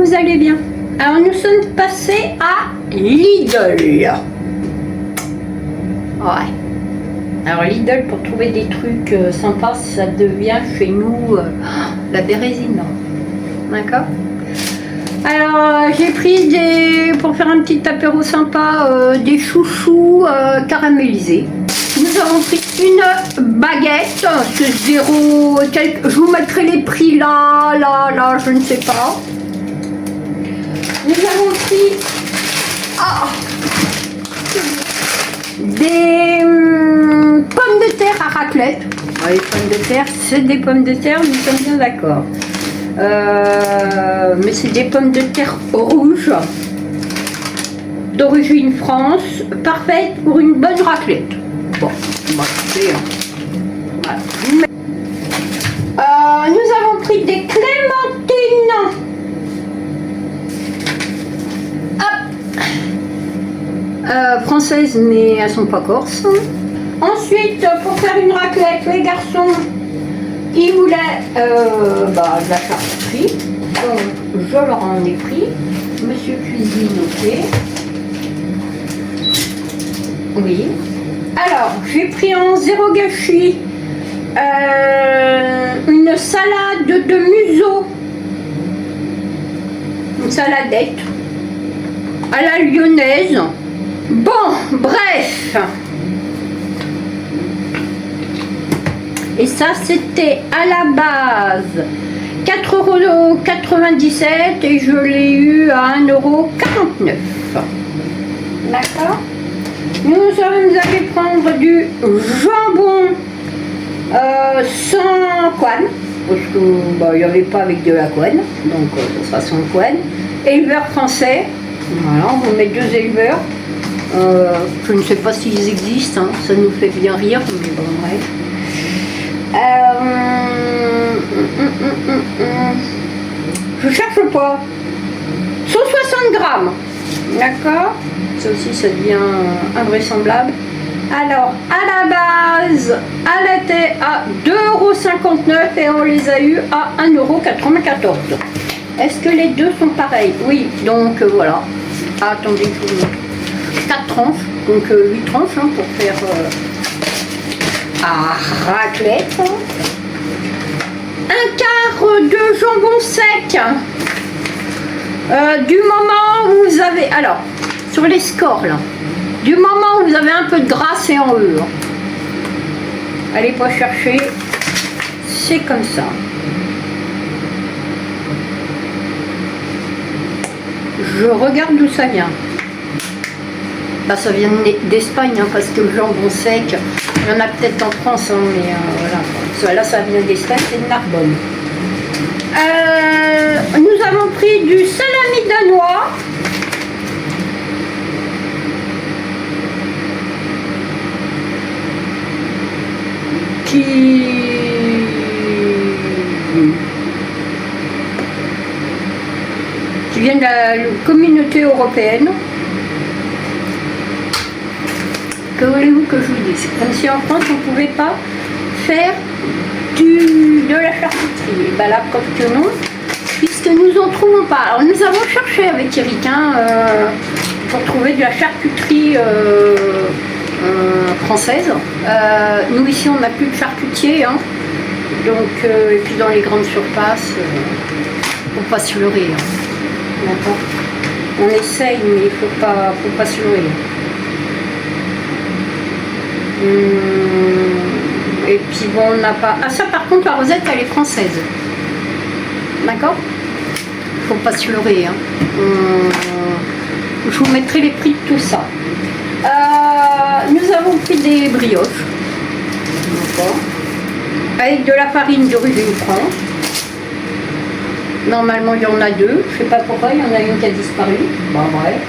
vous allez bien. Alors nous sommes passés à Lidl. Ouais. Alors Lidl, pour trouver des trucs sympas, ça devient chez nous la bérésine. D'accord. Alors j'ai pris pour faire un petit apéro sympa, des chouchous caramélisés. Nous avons pris une baguette, c'est 0, je vous mettrai les prix là, je ne sais pas. Nous avons pris des pommes de terre à raclette. Les pommes de terre, c'est des pommes de terre, nous sommes bien d'accord. Mais c'est des pommes de terre rouges, d'origine France, parfaites pour une bonne raclette. Bon, on va couper. Voilà. Nous avons pris des clémentines. Françaises, mais elles sont pas corses. Ensuite, pour faire une raclette, les garçons, ils voulaient de la charcuterie. Donc, je leur en ai pris. Monsieur Cuisine, ok. Oui. Alors, j'ai pris en 0 gâchis une salade de museau. Une saladette à la lyonnaise. Bon, bref. Et ça, c'était à la base 4,97 € et je l'ai eu à 1,49 €. D'accord. Nous allons prendre du jambon sans couenne, parce que il n'y avait pas avec de la couenne, donc ça sera sans couenne. Éleveur français, voilà, on va mettre 2 éleveurs. Je ne sais pas s'ils existent, hein, ça nous fait bien rire, mais bon, bref. Je cherche pas. 160 grammes. D'accord. Ça aussi, ça devient invraisemblable. Alors, à la base, elle était à 2,59 € et on les a eu à 1,94 €. Est-ce que les deux sont pareils? Oui, donc voilà. Ah, attendez, je vous montre. 4 tranches, donc 8 tranches hein, pour faire à raclette. Un quart de jambon sec. Du moment où vous avez... Alors, sur les scores là, du moment où vous avez un peu de gras, c'est en E. Hein. Allez pas chercher, c'est comme ça. Je regarde d'où ça vient. Bah, ça vient d'Espagne, hein, parce que le jambon sec, il y en a peut-être en France, hein, mais voilà. Là, ça vient d'Espagne, c'est de Narbonne. Nous avons pris du salami danois. Qui vient de la communauté européenne. Que voulez-vous que je vous dise? Comme si en France on ne pouvait pas faire de la charcuterie. Et ben la preuve que non, puisque nous en trouvons pas. Alors nous avons cherché avec Eric pour trouver de la charcuterie française. Nous ici on n'a plus de charcutier, hein. Donc et puis dans les grandes surfaces, faut pas se leurrer. Hein. D'accord. On essaye, mais il faut pas se leurrer. Et puis bon, on n'a pas... Ah ça par contre, la rosette, elle est française. D'accord. Faut pas se leurrer. Hein. Je vous mettrai les prix de tout ça. Nous avons pris des brioches. D'accord. Avec de la farine d'origine France. Normalement, il y en a 2. Je sais pas pourquoi, il y en a une qui a disparu. Bon, bref.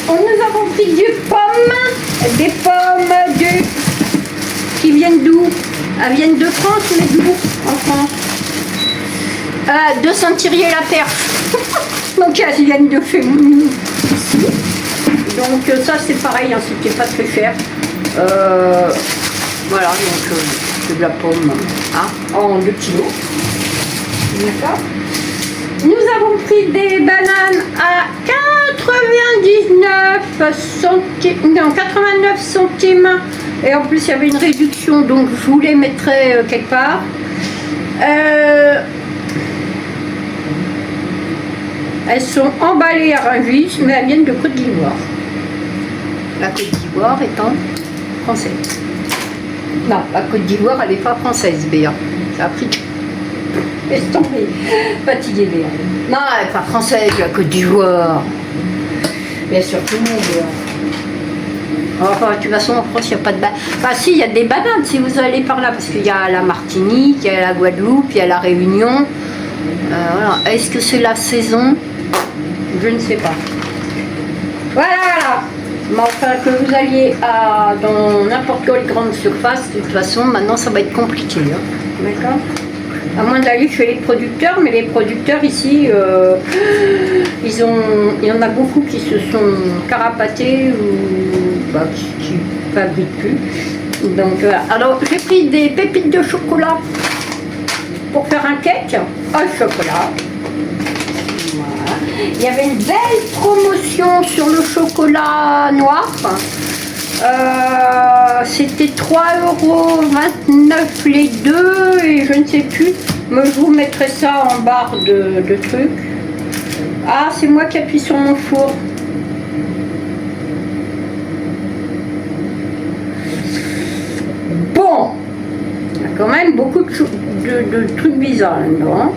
Nous avons pris des pommes qui viennent d'où? Elles viennent de France, mais d'où en France? De Saint-Thierry-la-Perche. Donc elles viennent de chez nous ici. Donc ça c'est pareil, hein, c'était pas très cher. Voilà, donc c'est de la pomme hein, en 2 kilos. D'accord. Nous avons pris des bananes à 99 centimes, non 89 centimes. Et en plus il y avait une réduction, donc je vous les mettrai quelque part. Elles sont emballées à Rungis, mais elles viennent de Côte d'Ivoire. La Côte d'Ivoire étant française. Non, la Côte d'Ivoire, elle n'est pas française, Béa. C'est africain. Laisse tomber. Fatiguée, Béa. Non, elle n'est pas française, la Côte d'Ivoire. Bien sûr que non, Béa. Enfin, de toute façon, en France, il n'y a pas de bananes. Enfin, si, il y a des bananes si vous allez par là, parce qu'il y a la Martinique, il y a la Guadeloupe, il y a la Réunion. Voilà. Est-ce que c'est la saison? Je ne sais pas. Voilà. Mais enfin, que vous alliez dans n'importe quelle grande surface, de toute façon, maintenant, ça va être compliqué. Hein. D'accord? À moins d'aller chez les producteurs, mais les producteurs ici, il y en a beaucoup qui se sont carapatés ou qui ne fabriquent plus. Donc, alors, j'ai pris des pépites de chocolat pour faire un cake au chocolat. Voilà. Il y avait une belle promotion sur le chocolat noir. C'était 3,29 € les deux et je ne sais plus, mais je vous mettrai ça en barre de trucs. Ah, c'est moi qui appuie sur mon four. Bon, il y a quand même beaucoup de trucs bizarres là-dedans. Hein.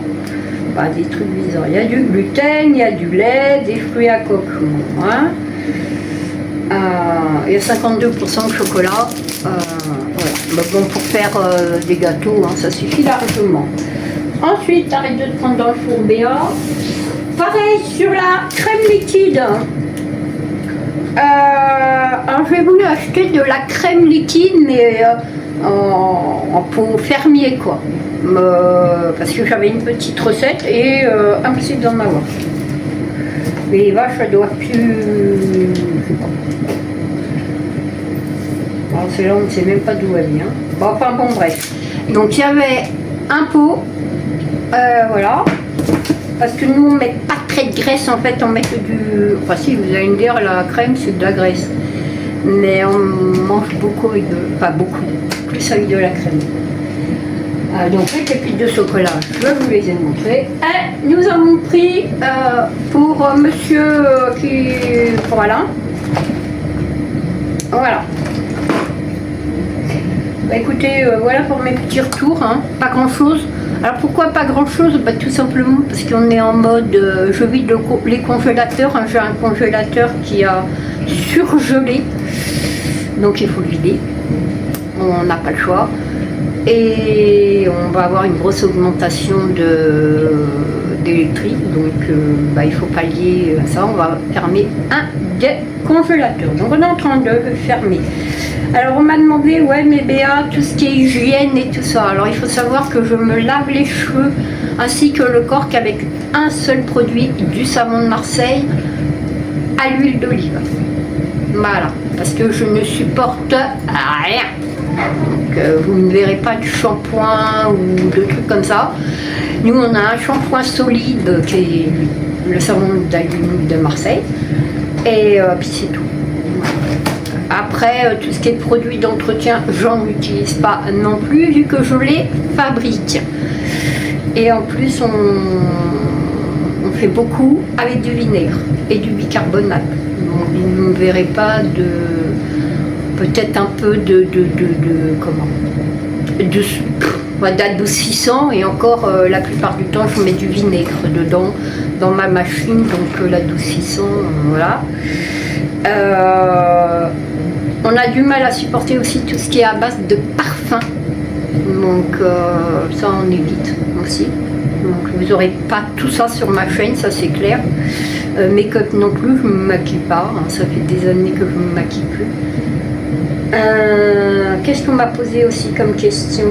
Pas des trucs bizarres. Il y a du gluten, il y a du lait, des fruits à coque. Hein. Il y a 52% de chocolat. Voilà. Bon, pour faire des gâteaux, hein, ça suffit largement. Ensuite, arrête de te prendre dans le four Béa. Pareil sur la crème liquide. Alors, j'ai voulu acheter de la crème liquide, mais en pot fermier, quoi. Parce que j'avais une petite recette et impossible d'en avoir. Mais les vaches, elles doivent plus. Alors celle-là, on ne sait même pas d'où elle vient. Bon, enfin bon, bref. Donc il y avait un pot, voilà. Parce que nous, on ne met pas très de graisse, en fait, on met que du. Enfin, si, vous allez me dire, la crème, c'est de la graisse. Mais on mange beaucoup avec de. Enfin, beaucoup. Plus avec de la crème. Donc les pépites de chocolat, je vous les ai montrées. Et nous avons pris pour monsieur pour Alain. Voilà. Bah, écoutez, voilà pour mes petits retours, hein. Pas grand chose. Alors pourquoi pas grand chose? Bah, tout simplement parce qu'on est en mode je vide les congélateurs, hein. J'ai un congélateur qui a surgelé, donc il faut le vider. On n'a pas le choix. Et on va avoir une grosse augmentation d'électrique, donc il faut pallier ça. On va fermer un des congélateurs. Donc on est en train de le fermer. Alors on m'a demandé, ouais mais Béa, tout ce qui est hygiène et tout ça. Alors il faut savoir que je me lave les cheveux ainsi que le corps qu'avec un seul produit, du savon de Marseille à l'huile d'olive. Voilà, parce que je ne supporte rien. Donc vous ne verrez pas du shampoing ou de trucs comme ça. Nous on a un shampoing solide qui est le savon d'huile de Marseille. Et puis c'est tout. Après tout ce qui est produits d'entretien, j'en utilise pas non plus vu que je les fabrique. Et en plus on fait beaucoup avec du vinaigre et du bicarbonate. Donc vous ne verrez pas de. Peut-être un peu d'adoucissant et encore la plupart du temps je mets du vinaigre dedans dans ma machine, donc l'adoucissant, voilà. On a du mal à supporter aussi tout ce qui est à base de parfum, donc ça on évite aussi. Donc vous n'aurez pas tout ça sur ma chaîne, ça c'est clair. Make-up non plus, je ne me maquille pas, hein, ça fait des années que je ne me maquille plus. Qu'est-ce qu'on m'a posé aussi comme question?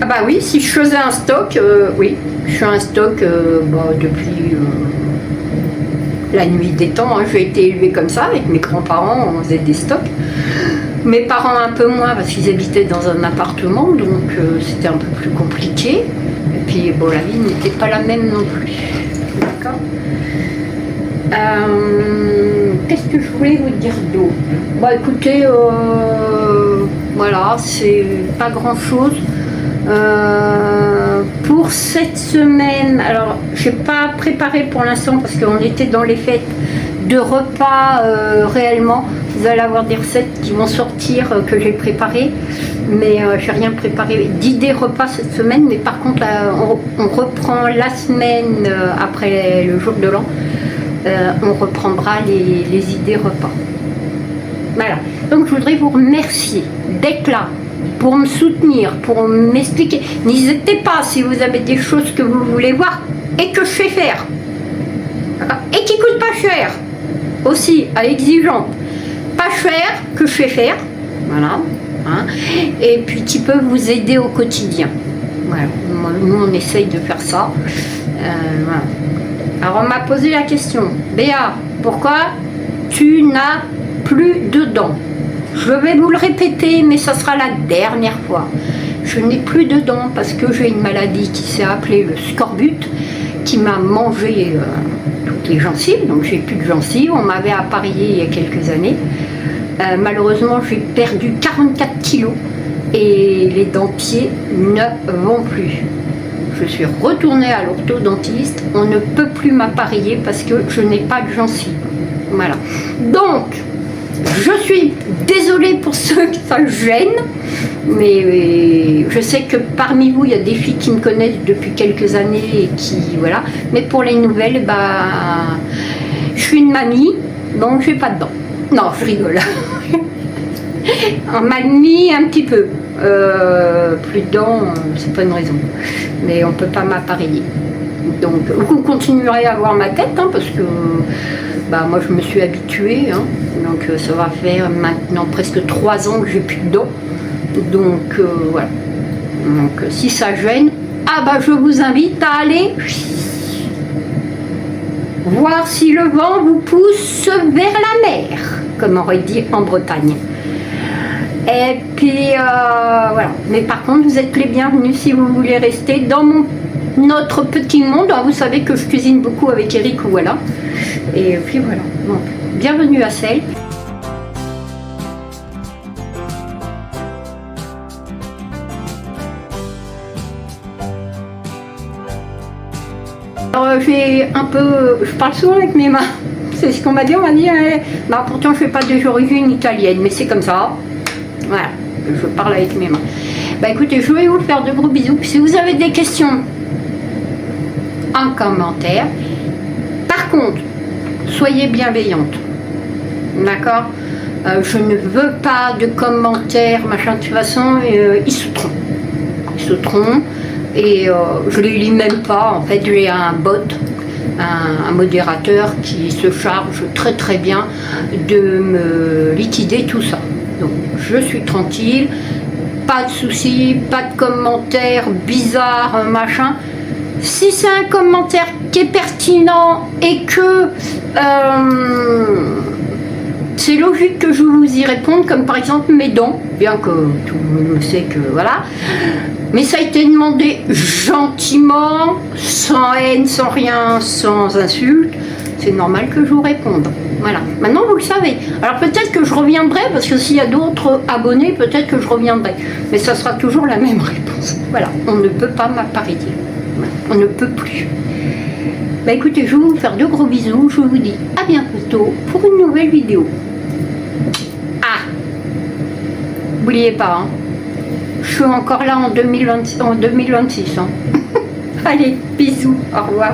Ah bah oui, si je faisais un stock, oui, je fais un stock depuis la nuit des temps, hein. J'ai été élevée comme ça, avec mes grands-parents, on faisait des stocks. Mes parents un peu moins parce qu'ils habitaient dans un appartement, donc c'était un peu plus compliqué. puis bon, la vie n'était pas la même non plus. D'accord. Qu'est-ce que je voulais vous dire d'autre? Bon, écoutez, voilà, c'est pas grand-chose. Pour cette semaine, alors j'ai pas préparé pour l'instant parce qu'on était dans les fêtes de repas réellement. Vous allez avoir des recettes qui vont sortir que j'ai préparées, mais j'ai rien préparé d'idées repas cette semaine. Mais par contre, on reprend la semaine après le jour de l'an. On reprendra les idées repas. Voilà. Donc je voudrais vous remercier d'être là, pour me soutenir, pour m'expliquer. N'hésitez pas si vous avez des choses que vous voulez voir et que je sais faire. Et qui ne coûtent pas cher. Aussi, à exigeante. Pas cher, que je sais faire. Voilà. Hein. Et puis qui peut vous aider au quotidien. Voilà. Nous, on essaye de faire ça. Voilà. Alors, on m'a posé la question. Béa, pourquoi tu n'as plus de dents? Je vais vous le répéter, mais ça sera la dernière fois. Je n'ai plus de dents parce que j'ai une maladie qui s'est appelée le scorbut, qui m'a mangé toutes les gencives, donc j'ai plus de gencives. On m'avait appareillé il y a quelques années. Malheureusement, j'ai perdu 44 kilos et les dentiers ne vont plus. Je suis retournée à l'orthodontiste. On ne peut plus m'appareiller parce que je n'ai pas de gencives. Voilà. Donc, je suis désolée pour ceux que ça gêne, mais je sais que parmi vous, il y a des filles qui me connaissent depuis quelques années et qui, voilà. Mais pour les nouvelles, bah, je suis une mamie, donc j'ai pas de dents. Non, je rigole. On m'a mis un petit peu. Plus de dents, c'est pas une raison. Mais on peut pas m'appareiller. Donc, vous continuerez à voir ma tête, hein, parce que bah, moi je me suis habituée. Hein, donc, ça va faire maintenant presque 3 ans que j'ai plus de dents. Donc, voilà. Donc, si ça gêne, ah bah, je vous invite à aller voir si le vent vous pousse vers la mer, comme on aurait dit en Bretagne. Et puis voilà. Mais par contre, vous êtes les bienvenus si vous voulez rester dans notre petit monde. Alors, vous savez que je cuisine beaucoup avec Eric, voilà. Et puis voilà. Donc, bienvenue à Celle. Alors, j'ai un peu, je parle souvent avec mes mains. C'est ce qu'on m'a dit. On m'a dit, bah, pourtant je ne fais pas des origines italiennes, mais c'est comme ça. Voilà, je parle avec mes mains. Bah écoutez, je vais vous faire de gros bisous. Si vous avez des questions, en commentaire. Par contre, soyez bienveillante. D'accord? Je ne veux pas de commentaires, machin. De toute façon, ils se trompent. Ils se trompent. Et je les lis même pas. En fait, j'ai un bot, un modérateur qui se charge très très bien de me liquider tout ça. Donc je suis tranquille, pas de soucis, pas de commentaires bizarres, machin. Si c'est un commentaire qui est pertinent et que c'est logique que je vous y réponde, comme par exemple mes dons, bien que tout le monde sait que voilà. Mais ça a été demandé gentiment, sans haine, sans rien, sans insulte. C'est normal que je vous réponde. Voilà. Maintenant, vous le savez. Alors peut-être que je reviendrai, parce que s'il y a d'autres abonnés, peut-être que je reviendrai. Mais ça sera toujours la même réponse. Voilà. On ne peut pas m'appareiller. Voilà. On ne peut plus. Bah écoutez, je vais vous faire de gros bisous. Je vous dis à bientôt pour une nouvelle vidéo. Ah, n'oubliez pas, hein, je suis encore là en 2026. Hein. Allez, bisous, au revoir.